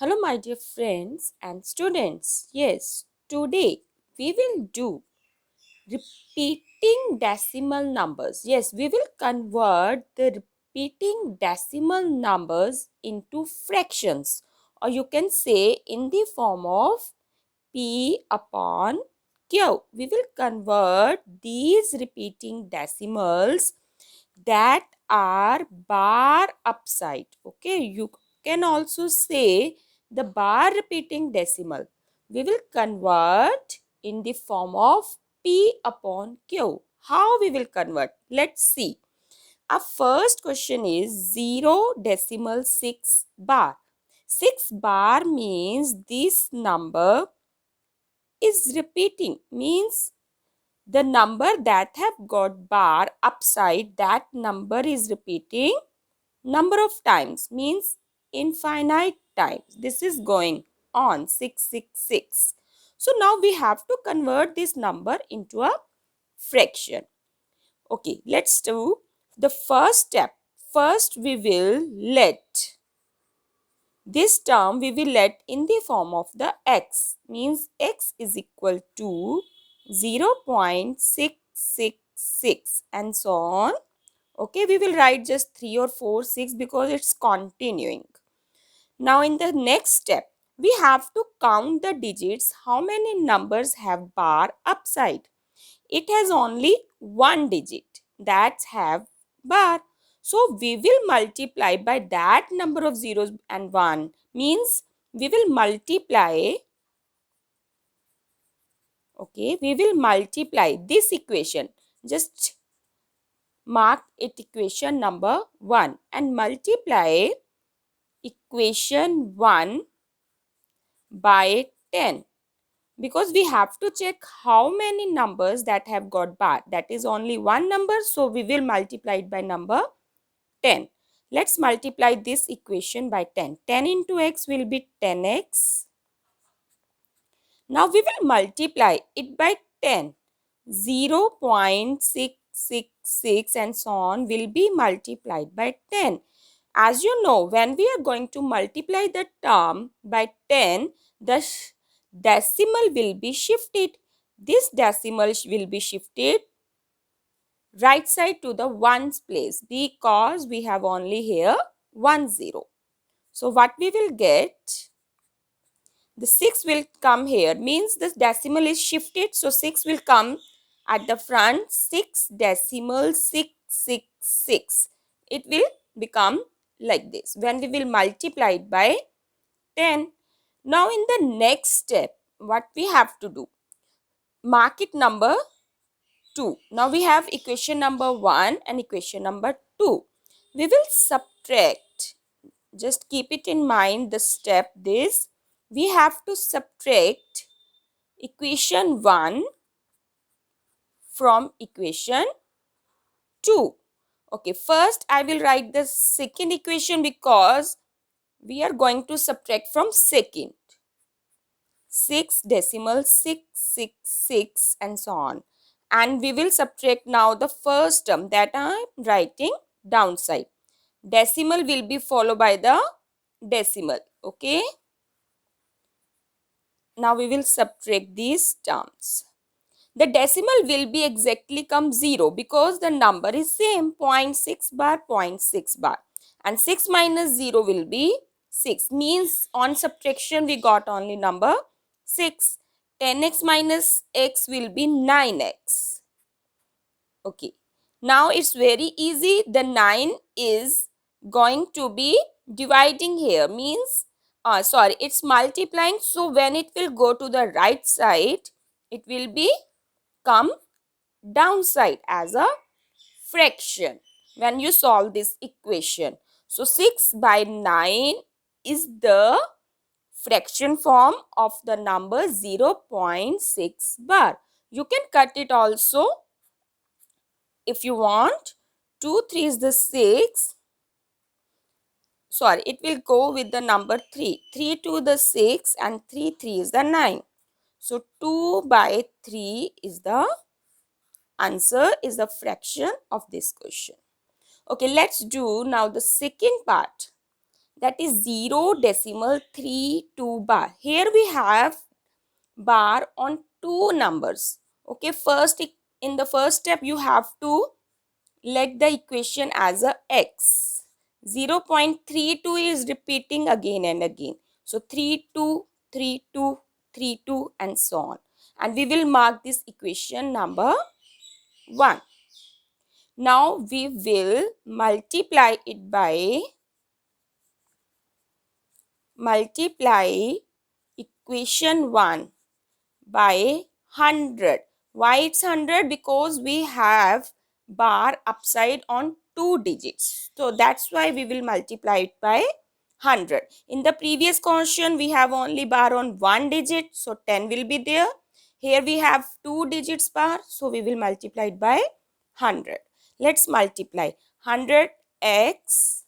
Hello, my dear friends and students. Yes, today we will do repeating decimal numbers. Yes, we will convert the repeating decimal numbers into fractions, or you can say in the form of P upon Q. We will convert these repeating decimals that are bar upside. Okay, you can also say the bar repeating decimal. We will convert in the form of P upon Q. How we will convert? Let's see. Our first question is 0.6 bar. 6 bar means this number is repeating, means the number that have got bar upside, that number is repeating number of times, means infinite times. This is going on 666. So now we have to convert this number into a fraction. Okay, let's do the first step. First we will let this term, we will let in the form of the x, means x is equal to 0.666 and so on. Okay, we will write just 3 or 4, 6 because it's continuing. Now in the next step, we have to count the digits. How many numbers have bar upside? It has only one digit that have bar. So we will multiply by that number of zeros and 1, means we will multiply. Okay, we will multiply this equation. Just mark it equation number 1 and multiply equation 1 by 10, because we have to check how many numbers that have got bar. That is only one number, so we will multiply it by number 10. Let's multiply this equation by 10. 10 into x will be 10x. Now we will multiply it by 10. 0.666 and so on will be multiplied by 10. As you know, when we are going to multiply the term by 10, the decimal will be shifted. This decimal will be shifted right side to the ones place, because we have only here 1 0. So what we will get, the 6 will come here, means this decimal is shifted, so 6 will come at the front. 6.666, it will become like this when we will multiply it by 10. Now in the next step, what we have to do, mark it number 2. Now we have equation number 1 and equation number 2. We will subtract. Just keep it in mind the step this. We have to subtract equation 1 from equation 2. Okay, first I will write the second equation because we are going to subtract from second. 6.666 and so on. And we will subtract now the first term that I am writing downside. Decimal will be followed by the decimal. Okay. Now we will subtract these terms. The decimal will be exactly come 0 because the number is same, 0.6 bar, 0.6 bar. And 6 minus 0 will be 6. Means on subtraction we got only number 6. 10x minus x will be 9x. Okay. Now it's very easy. The 9 is going to be dividing here, means sorry, it's multiplying. So when it will go to the right side, it will be come downside as a fraction when you solve this equation. So 6 by 9 is the fraction form of the number 0.6 bar. You can cut it also if you want. 2 3 is the 6. Sorry, it will go with the number 3. 3 to the 6 and 3 3 is the 9. So 2 by 3 is the answer, is the fraction of this question. Okay, let's do now the second part. that is 0.32 bar. Here we have bar on two numbers. Okay, first in the first step you have to let the equation as a x. 0.32 is repeating again and again. So 32, 32, 32 and so on. And we will mark this equation number 1. Now we will multiply equation 1 by 100. Why it's 100? Because we have bar upside on 2 digits. So that's why we will multiply it by 100. In the previous question, we have only bar on 1 digit. So 10 will be there. Here we have 2 digits bar. So we will multiply it by 100. Let's multiply 100x.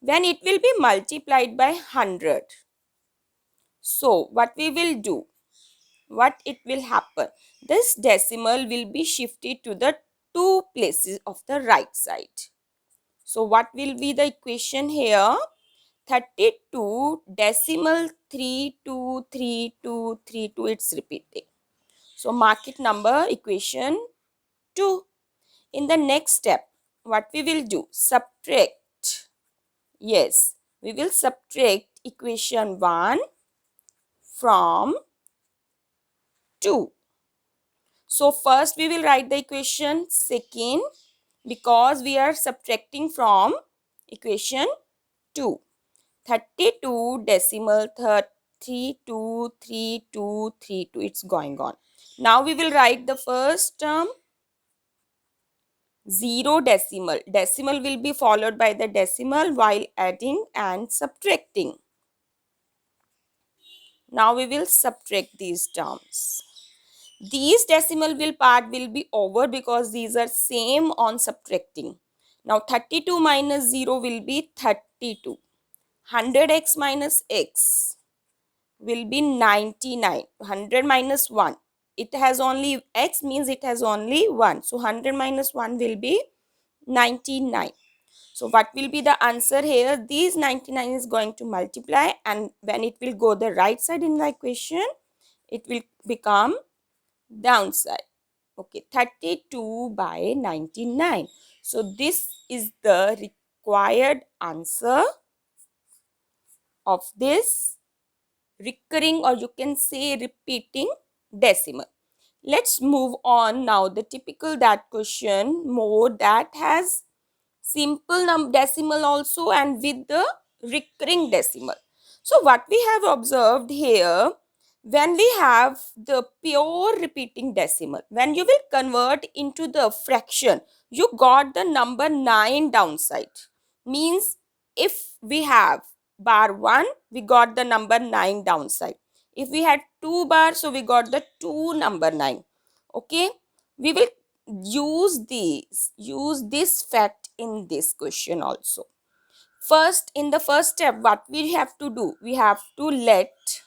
Then it will be multiplied by 100. So what we will do? What it will happen? This decimal will be shifted to the two places of the right side. So what will be the equation here? 32 decimal 323232, it's repeating. So mark it number equation 2. In the next step, what we will do? Subtract. Yes, we will subtract equation 1 from 2. So first we will write the equation. Second, because we are subtracting from equation 2. 32 decimal 323232, it's going on. Now we will write the first term. 0 decimal. Decimal will be followed by the decimal while adding and subtracting. Now we will subtract these terms. These decimal part will be over because these are same on subtracting. Now 32 minus 0 will be 32. 100x minus x will be 99. 100 minus 1. It has only x, means it has only 1. So 100 minus 1 will be 99. So what will be the answer here? These 99 is going to multiply, and when it will go the right side in the equation, it will become downside. Okay, 32 by 99. So this is the required answer of this recurring, or you can say repeating decimal. Let's move on now. The typical that question mode that has simple decimal also and with the recurring decimal. So what we have observed here, when we have the pure repeating decimal, when you will convert into the fraction, you got the number 9 downside. Means if we have bar 1, we got the number 9 downside. If we had 2 bars, so we got the 2 number 9. Okay, we will use this fact in this question also. First, in the first step, what we have to do? We have to let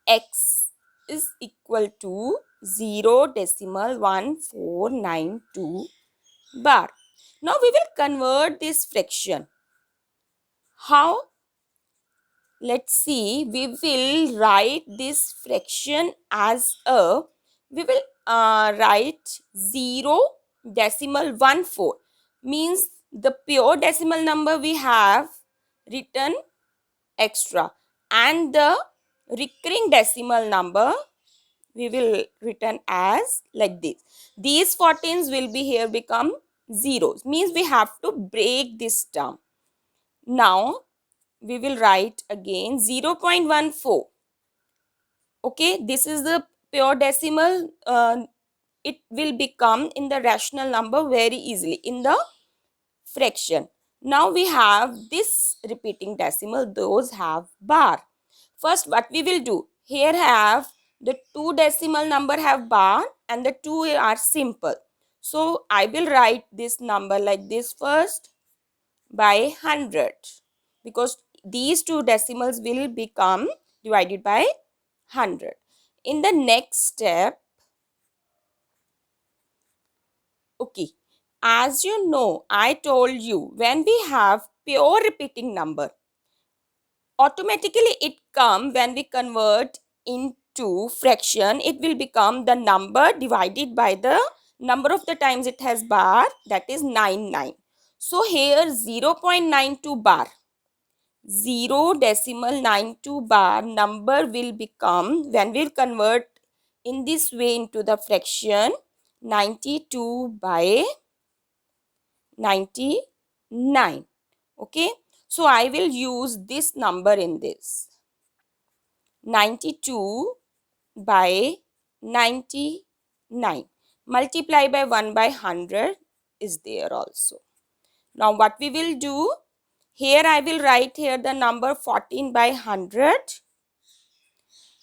x is equal to 0.1492 bar. Now we will convert this fraction. How? Let's see. We will write this fraction as a, we will write 0.14, means the pure decimal number we have written extra, and the recurring decimal number we will written as like this. These 14s will be here become zeros, means we have to break this term. Now we will write again 0.14. Okay, this is the pure decimal. It will become in the rational number very easily in the fraction. Now we have this repeating decimal, those have bar. First, what we will do? Here have the two decimal number have bar and the two are simple. So I will write this number like this first by 100, because these two decimals will become divided by 100. In the next step, okay, as you know, I told you when we have pure repeating number. Automatically it come when we convert into fraction, it will become the number divided by the number of the times it has bar, that is 99. So here 0.92 bar, 0.92 bar number will become, when we'll convert in this way into the fraction, 92 by 99. Okay, so I will use this number in this 92 by 99, multiply by 1 by 100 is there also. Now what we will do, here I will write here the number 14 by 100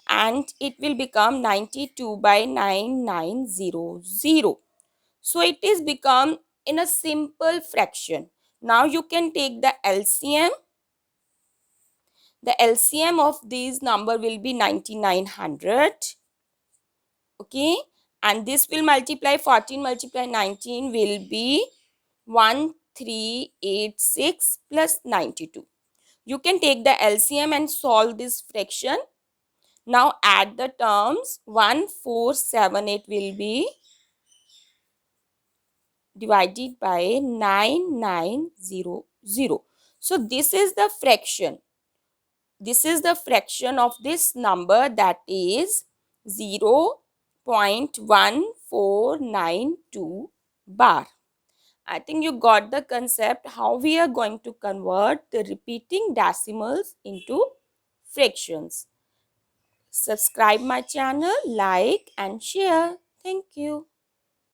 and it will become 92 by 9900. So it is become in a simple fraction. Now you can take the LCM. The LCM of these number will be 9900. Okay, and this will multiply 14 multiply 19 will be 1386 plus 92. You can take the LCM and solve this fraction. Now add the terms, 1478 will be divided by 9900. So this is the fraction. This is the fraction of this number, that is 0.1492 bar. I think you got the concept how we are going to convert the repeating decimals into fractions. Subscribe my channel, like and share. Thank you.